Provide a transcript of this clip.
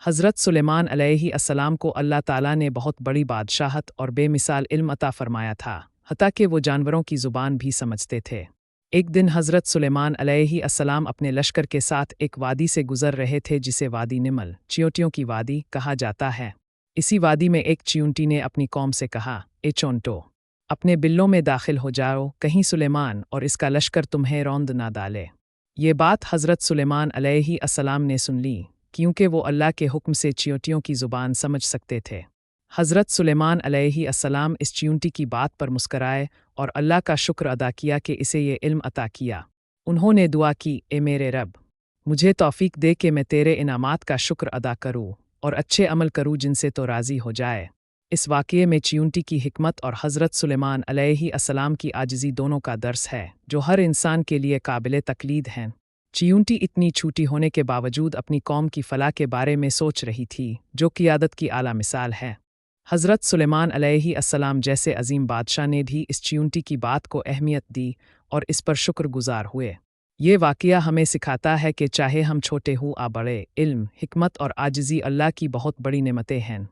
हज़रत सुलेमान अलैहि अस्सलाम को अल्लाह ताला ने बहुत बड़ी बादशाहत और बेमिसाल इल्म अता फ़रमाया था, हत्ता कि वो जानवरों की ज़ुबान भी समझते थे। एक दिन हज़रत सुलेमान अलैहि अस्सलाम अपने लश्कर के साथ एक वादी से गुज़र रहे थे जिसे वादी निमल चियोंटियों की वादी कहा जाता है। इसी वादी में एक चियूंटी ने अपनी कौम से कहा, ए चोंटो, अपने बिल्लों में दाखिल हो जाओ, कहीं सुलेमान और इसका लश्कर तुम्हें रौंद ना डाले। ये बात हज़रत सुलेमान अलैहि अस्सलाम ने सुन ली, क्योंकि वो अल्लाह के हुक्म से चियोंटियों की ज़ुबान समझ सकते थे। हज़रत सुलेमान अलैहि अस्सलाम इस चियूंटी की बात पर मुस्कराए और अल्लाह का शुक्र अदा किया कि इसे ये इल्म अता किया। उन्होंने दुआ की, ए मेरे रब, मुझे तौफीक दे कि मैं तेरे इनामात का शुक्र अदा करूँ और अच्छे अमल करूँ जिनसे तो राज़ी हो जाए। इस वाक़ये में चियूंटी की हिकमत और हज़रत सुलेमान अलैहि अस्सलाम की आजिज़ी दोनों का दर्स है, जो हर इंसान के लिए काबिल तक़लीद हैं। चियूंटी इतनी छोटी होने के बावजूद अपनी कौम की फ़लाह के बारे में सोच रही थी, जो क़ियादत की आला मिसाल है। हज़रत सुलेमान अलैहि अस्सलाम जैसे अजीम बादशाह ने भी इस चियूंटी की बात को अहमियत दी और इस पर शुक्रगुज़ार हुए। ये वाक़या हमें सिखाता है कि चाहे हम छोटे हों या बड़े, इल्म, हिकमत और आजिज़ी अल्लाह की बहुत बड़ी नेमतें हैं।